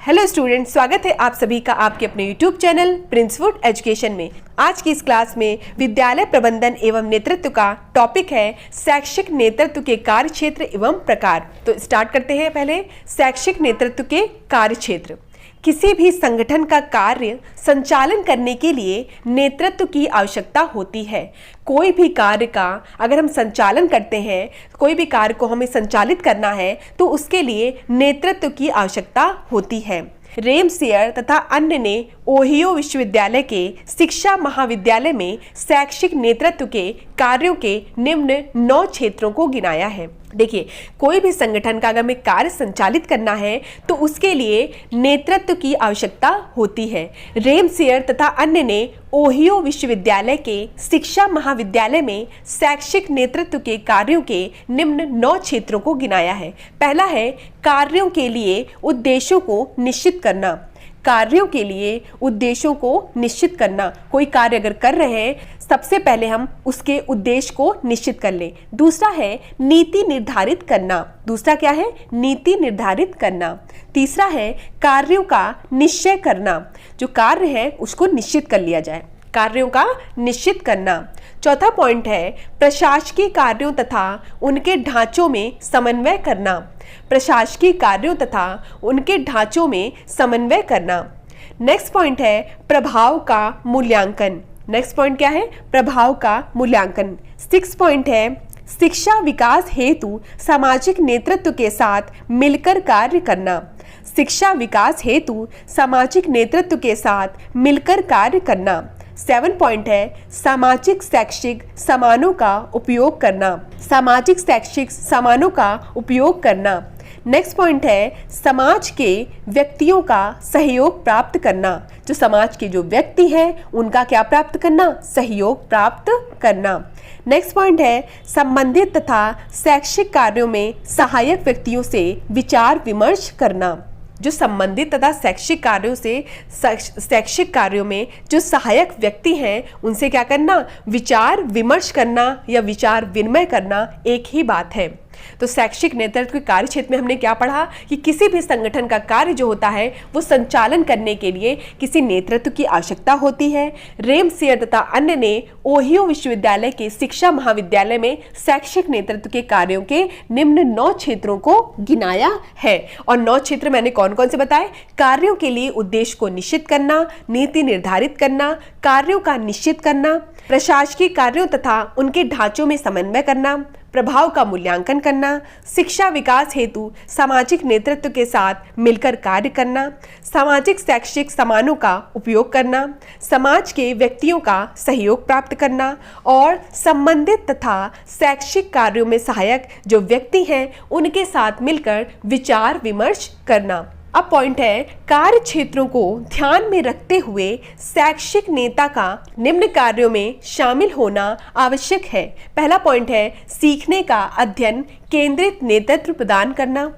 Hello student, स्वागत है आप सभी का आपके अपने यूट्यूब चैनल प्रिंसवुड एजुकेशन में। आज की इस क्लास में विद्यालय प्रबंधन एवं नेतृत्व का टॉपिक है शैक्षिक नेतृत्व के कार्य क्षेत्र एवं प्रकार। तो स्टार्ट करते हैं। पहले शैक्षिक नेतृत्व के कार्य क्षेत्र। किसी भी संगठन का कार्य संचालन करने के लिए नेतृत्व की आवश्यकता होती है। कोई भी कार्य का अगर हम संचालन करते हैं, कोई भी कार्य को हमें संचालित करना है तो उसके लिए नेतृत्व की आवश्यकता होती है। रेमसेयर तथा अन्य ने ओहियो विश्वविद्यालय के शिक्षा महाविद्यालय में शैक्षिक नेतृत्व के कार्यों के निम्न 9 क्षेत्रों को गिनाया है। देखिए, कोई भी संगठन का अगर हमें कार्य संचालित करना है तो उसके लिए नेतृत्व की आवश्यकता होती है। रेमसेयर तथा अन्य ने ओहियो विश्वविद्यालय के शिक्षा महाविद्यालय में शैक्षिक नेतृत्व के कार्यों के निम्न 9 क्षेत्रों को गिनाया है। पहला है कार्यों के लिए उद्देश्यों को निश्चित करना। कार्यों के लिए उद्देश्यों को निश्चित करना। कोई कार्य अगर कर रहे हैं, सबसे पहले हम उसके उद्देश्य को निश्चित कर लें। दूसरा है नीति निर्धारित करना। दूसरा क्या है? नीति निर्धारित करना। तीसरा है कार्यों का निश्चय करना। जो कार्य है उसको निश्चित कर लिया जाए, कार्यों का निश्चित करना। चौथा पॉइंट है प्रशासकीय कार्यों तथा उनके ढांचों में समन्वय करना। प्रशासकीय कार्यों तथा उनके ढांचों में समन्वय करना। नेक्स्ट पॉइंट है प्रभाव का मूल्यांकन। नेक्स्ट पॉइंट क्या है? प्रभाव का मूल्यांकन। 6 पॉइंट है शिक्षा विकास हेतु सामाजिक नेतृत्व के साथ मिलकर कार्य करना। शिक्षा विकास हेतु सामाजिक नेतृत्व के साथ मिलकर कार्य करना। 7 पॉइंट है सामाजिक शैक्षिक सामानों का उपयोग करना। सामाजिक शैक्षिक सामानों का उपयोग करना। नेक्स्ट पॉइंट है समाज के व्यक्तियों का सहयोग प्राप्त करना। जो समाज के जो व्यक्ति हैं उनका क्या प्राप्त करना? सहयोग प्राप्त करना। नेक्स्ट पॉइंट है संबंधित तथा शैक्षिक कार्यों में सहायक व्यक्तियों से विचार विमर्श करना। जो संबंधित तथा शैक्षिक कार्यों से शैक्षिक कार्यों में जो सहायक व्यक्ति हैं उनसे क्या करना? विचार विमर्श करना या विचार विनिमय करना एक ही बात है। तो शैक्षिक नेतृत्व के कार्य क्षेत्र में हमने क्या पढ़ा कि किसी भी संगठन का कार्य जो होता है वो संचालन करने के लिए किसी नेतृत्व की आवश्यकता होती है। रेमसेयर तथा अन्य ने ओहियो विश्वविद्यालय के शिक्षा महाविद्यालय में शैक्षिक नेतृत्व के कार्यों के निम्न 9 क्षेत्रों को गिनाया है। और 9 क्षेत्र मैंने कौन कौन से बताए? कार्यों के लिए उद्देश्य को निश्चित करना, नीति निर्धारित करना, कार्यों का निश्चित करना, प्रशासकीय कार्यों तथा उनके ढांचों में समन्वय करना, प्रभाव का मूल्यांकन करना, शिक्षा विकास हेतु सामाजिक नेतृत्व के साथ मिलकर कार्य करना, सामाजिक शैक्षिक सामानों का उपयोग करना, समाज के व्यक्तियों का सहयोग प्राप्त करना और संबंधित तथा शैक्षिक कार्यों में सहायक जो व्यक्ति हैं उनके साथ मिलकर विचार विमर्श करना। अब पॉइंट है कार्य क्षेत्रों को ध्यान में रखते हुए शैक्षिक नेता का निम्न कार्यों में शामिल होना आवश्यक है। पहला पॉइंट है सीखने का अध्ययन केंद्रित नेतृत्व प्रदान करना।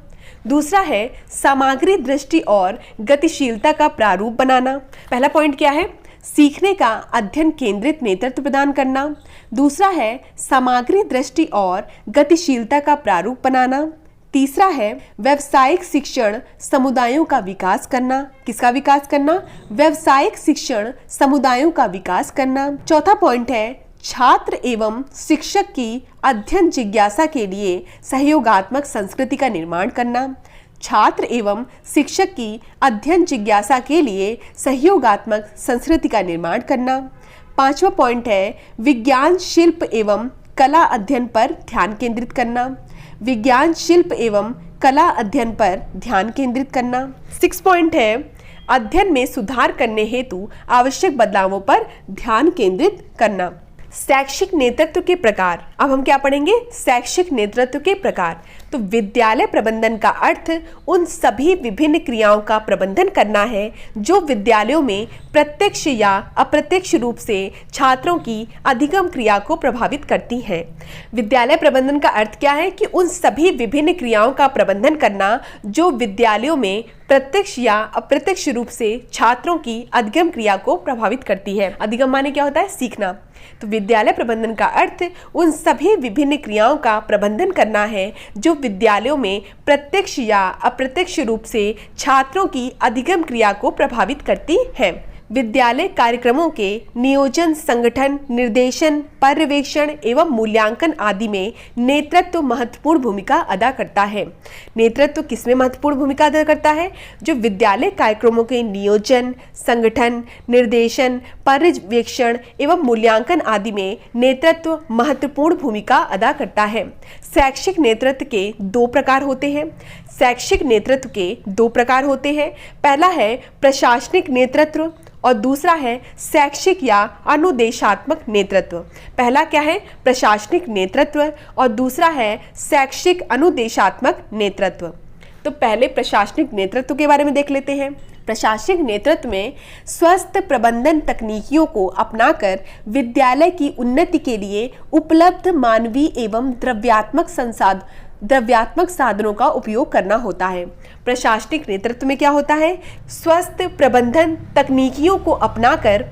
दूसरा है सामग्री दृष्टि और गतिशीलता का प्रारूप बनाना। पहला पॉइंट क्या है? सीखने का अध्ययन केंद्रित नेतृत्व प्रदान करना। दूसरा है सामग्री दृष्टि और गतिशीलता का प्रारूप बनाना। तीसरा है व्यावसायिक शिक्षण समुदायों का विकास करना। किसका विकास करना? व्यावसायिक शिक्षण समुदायों का विकास करना। चौथा पॉइंट है छात्र एवं शिक्षक की अध्ययन जिज्ञासा के लिए सहयोगात्मक संस्कृति का निर्माण करना। छात्र एवं शिक्षक की अध्ययन जिज्ञासा के लिए सहयोगात्मक संस्कृति का निर्माण करना। 5वां पॉइंट है विज्ञान शिल्प एवं कला अध्ययन पर ध्यान केंद्रित करना। विज्ञान शिल्प एवं कला अध्ययन पर ध्यान केंद्रित करना। 6 पॉइंट है अध्ययन में सुधार करने हेतु आवश्यक बदलावों पर ध्यान केंद्रित करना। शैक्षिक नेतृत्व के प्रकार। अब हम क्या पढ़ेंगे? शैक्षिक नेतृत्व के प्रकार। तो विद्यालय प्रबंधन का अर्थ उन सभी विभिन्न क्रियाओं का प्रबंधन करना है जो विद्यालयों में प्रत्यक्ष या अप्रत्यक्ष रूप से छात्रों की अधिगम क्रिया को प्रभावित करती हैं। विद्यालय प्रबंधन का अर्थ क्या है? कि उन सभी विभिन्न क्रियाओं का प्रबंधन करना जो विद्यालयों में प्रत्यक्ष या अप्रत्यक्ष रूप से छात्रों की अधिगम क्रिया को प्रभावित करती है। अधिगम माने क्या होता है? सीखना। तो विद्यालय प्रबंधन का अर्थ उन सभी विभिन्न क्रियाओं का प्रबंधन करना है जो विद्यालयों में प्रत्यक्ष या अप्रत्यक्ष रूप से छात्रों की अधिगम क्रिया को प्रभावित करती है। विद्यालय कार्यक्रमों के नियोजन, संगठन, निर्देशन, पर्यवेक्षण एवं मूल्यांकन आदि में नेतृत्व महत्वपूर्ण भूमिका अदा करता है। नेतृत्व किसमें महत्वपूर्ण भूमिका अदा करता है? जो विद्यालय कार्यक्रमों के नियोजन, संगठन, निर्देशन, पर्यवेक्षण एवं मूल्यांकन आदि में नेतृत्व महत्वपूर्ण भूमिका अदा करता है। शैक्षिक नेतृत्व के दो प्रकार होते हैं। शैक्षिक नेतृत्व के दो प्रकार होते हैं। पहला है प्रशासनिक नेतृत्व और दूसरा है शैक्षिक या अनुदेशात्मक नेतृत्व। पहला क्या है? प्रशासनिक नेतृत्व और दूसरा है शैक्षिक अनुदेशात्मक नेतृत्व। तो पहले प्रशासनिक नेतृत्व के बारे में देख लेते हैं। प्रशासनिक नेतृत्व में स्वस्थ प्रबंधन तकनीकियों को अपनाकर विद्यालय की उन्नति के लिए उपलब्ध मानवीय एवं द्रव्यात्मक साधनों का उपयोग करना होता है। प्रशासनिक नेतृत्व में क्या होता है? स्वस्थ प्रबंधन तकनीकियों को अपनाकर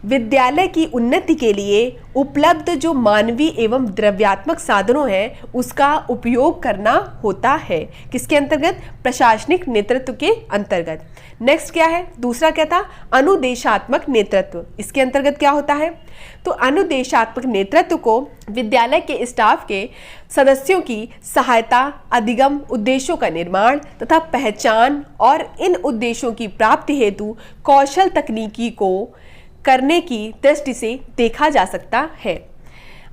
विद्यालय की उन्नति के लिए उपलब्ध जो मानवीय एवं द्रव्यात्मक साधनों हैं उसका उपयोग करना होता है। किसके अंतर्गत? प्रशासनिक नेतृत्व के अंतर्गत। नेक्स्ट क्या है? दूसरा क्या था? अनुदेशात्मक नेतृत्व। इसके अंतर्गत क्या होता है? तो अनुदेशात्मक नेतृत्व को विद्यालय के स्टाफ के सदस्यों की सहायता, अधिगम, उद्देश्यों का निर्माण तथा पहचान और इन उद्देश्यों की प्राप्ति हेतु कौशल तकनीकी को करने की दृष्टि से देखा जा सकता है।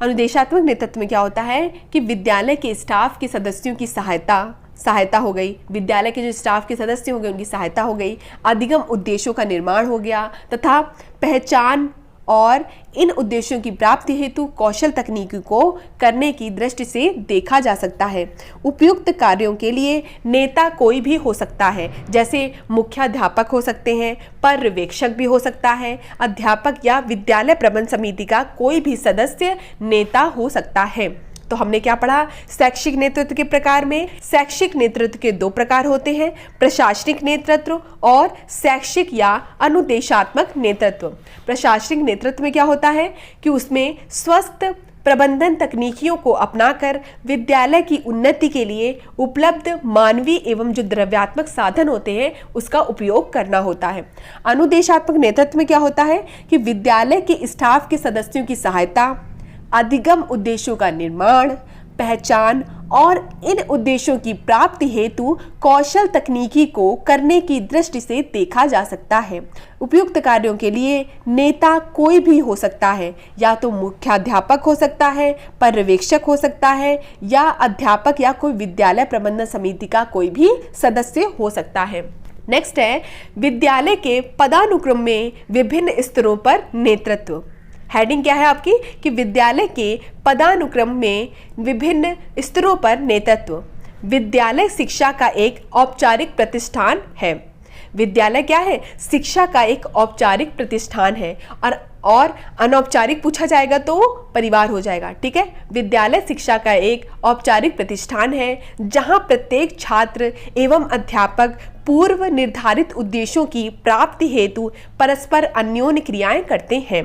अनुदेशात्मक नेतृत्व में क्या होता है कि विद्यालय के स्टाफ के सदस्यों की सहायता हो गई, विद्यालय के जो स्टाफ के सदस्य हो गए उनकी सहायता हो गई, अधिगम उद्देश्यों का निर्माण हो गया तथा पहचान और इन उद्देश्यों की प्राप्ति हेतु कौशल तकनीकी को करने की दृष्टि से देखा जा सकता है। उपयुक्त कार्यों के लिए नेता कोई भी हो सकता है, जैसे मुख्याध्यापक हो सकते हैं, पर्यवेक्षक भी हो सकता है, अध्यापक या विद्यालय प्रबंधन समिति का कोई भी सदस्य नेता हो सकता है। तो हमने क्या पढ़ा? शैक्षिक नेतृत्व के प्रकार में शैक्षिक नेतृत्व के दो प्रकार होते हैं, प्रशासनिक नेतृत्व और शैक्षिक या अनुदेशात्मक नेतृत्व। प्रशासनिक नेतृत्व में क्या होता है कि उसमें स्वस्थ प्रबंधन तकनीकियों को अपनाकर विद्यालय की उन्नति के लिए उपलब्ध मानवीय एवं जो द्रव्यात्मक साधन होते हैं उसका उपयोग करना होता है। अनुदेशात्मक नेतृत्व में क्या होता है कि विद्यालय के स्टाफ के सदस्यों की सहायता, अधिगम उद्देश्यों का निर्माण, पहचान और इन उद्देश्यों की प्राप्ति हेतु कौशल तकनीकी को करने की दृष्टि से देखा जा सकता है। उपयुक्त कार्यों के लिए नेता कोई भी हो सकता है, या तो मुख्याध्यापक हो सकता है, पर्यवेक्षक हो सकता है या अध्यापक या कोई विद्यालय प्रबंधन समिति का कोई भी सदस्य हो सकता है। नेक्स्ट है विद्यालय के पदानुक्रम में विभिन्न स्तरों पर नेतृत्व। हेडिंग क्या है आपकी कि विद्यालय के पदानुक्रम में विभिन्न स्तरों पर नेतृत्व। विद्यालय शिक्षा का एक औपचारिक प्रतिष्ठान है। विद्यालय क्या है? शिक्षा का एक औपचारिक प्रतिष्ठान है और अनौपचारिक पूछा जाएगा तो परिवार हो जाएगा। ठीक है, विद्यालय शिक्षा का एक औपचारिक प्रतिष्ठान है जहां प्रत्येक छात्र एवं अध्यापक पूर्व निर्धारित उद्देश्यों की प्राप्ति हेतु परस्पर अन्योन्य क्रियाएं करते हैं।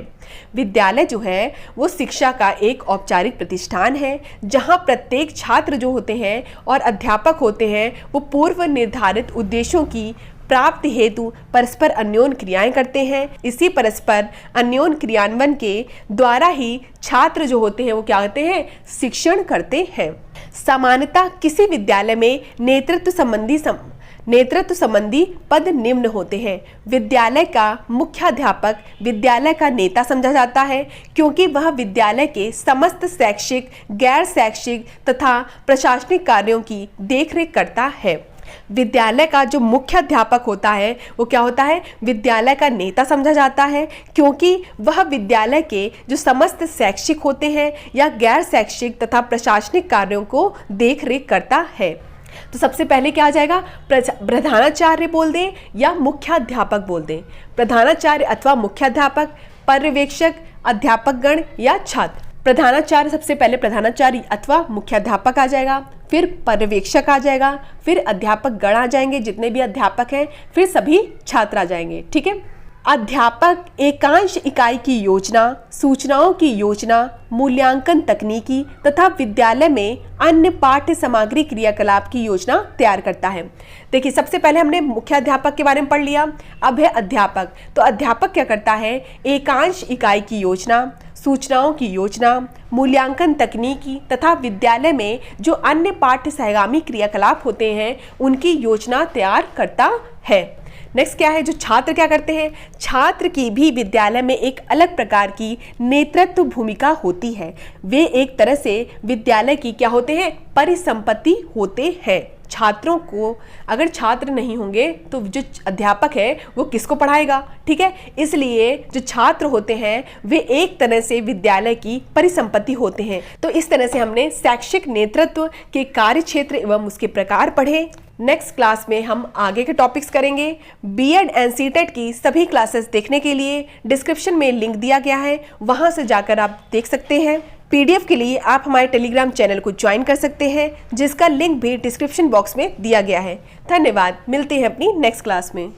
विद्यालय जो है वो शिक्षा का एक औपचारिक प्रतिष्ठान है जहां प्रत्येक छात्र जो होते हैं और अध्यापक होते हैं वो पूर्व निर्धारित उद्देश्यों की प्राप्ति हेतु परस्पर अन्योन्य क्रियाएं करते हैं। इसी परस्पर अन्योन्य क्रियान्वयन के द्वारा ही छात्र जो होते हैं वो क्या होते हैं? शिक्षण करते हैं। सामान्यतः किसी विद्यालय में नेतृत्व संबंधी पद निम्न होते हैं। विद्यालय का मुख्याध्यापक विद्यालय का नेता समझा जाता है क्योंकि वह विद्यालय के समस्त शैक्षिक, गैर शैक्षिक तथा प्रशासनिक कार्यों की देखरेख करता है। विद्यालय का जो मुख्याध्यापक होता है वो क्या होता है? विद्यालय का नेता समझा जाता है क्योंकि वह विद्यालय के जो समस्त शैक्षिक होते हैं या गैर शैक्षिक तथा प्रशासनिक कार्यों को देखरेख करता है। तो सबसे पहले क्या आ जाएगा? प्रधानाचार्य बोल दें या मुख्याध्यापक बोल दें। प्रधानाचार्य अथवा मुख्याध्यापक, पर्यवेक्षक, अध्यापक गण या छात्र। प्रधानाचार्य, सबसे पहले प्रधानाचार्य अथवा मुख्याध्यापक आ जाएगा, फिर पर्यवेक्षक आ जाएगा, फिर अध्यापक गण आ जाएंगे, जितने भी अध्यापक हैं, फिर सभी छात्र आ जाएंगे। ठीक है। अध्यापक एकांश इकाई की योजना, सूचनाओं की योजना, मूल्यांकन तकनीकी तथा विद्यालय में अन्य पाठ्य सामग्री क्रियाकलाप की योजना तैयार करता है। देखिए, सबसे पहले हमने मुख्याध्यापक के बारे में पढ़ लिया, अब है अध्यापक। तो अध्यापक क्या करता है? एकांश इकाई की योजना, सूचनाओं की योजना, मूल्यांकन तकनीकी तथा विद्यालय में जो अन्य पाठ्य सहगामी क्रियाकलाप होते हैं उनकी योजना तैयार करता है। नेक्स्ट क्या है? जो छात्र क्या करते हैं? छात्र की भी विद्यालय में एक अलग प्रकार की नेतृत्व भूमिका होती है। वे एक तरह से विद्यालय की क्या होते हैं? परिसंपत्ति होते हैं। छात्रों को, अगर छात्र नहीं होंगे तो जो अध्यापक है वो किसको पढ़ाएगा? ठीक है। इसलिए जो छात्र होते हैं वे एक तरह से विद्यालय की परिसंपत्ति होते हैं। तो इस तरह से हमने शैक्षिक नेतृत्व के कार्य क्षेत्र एवं उसके प्रकार पढ़े। नेक्स्ट क्लास में हम आगे के टॉपिक्स करेंगे। बीएड एनसीटेट की सभी क्लासेस देखने के लिए डिस्क्रिप्शन में लिंक दिया गया है, वहां से जाकर आप देख सकते हैं। पीडीएफ के लिए आप हमारे टेलीग्राम चैनल को ज्वाइन कर सकते हैं, जिसका लिंक भी डिस्क्रिप्शन बॉक्स में दिया गया है। धन्यवाद। मिलते हैं अपनी नेक्स्ट क्लास में।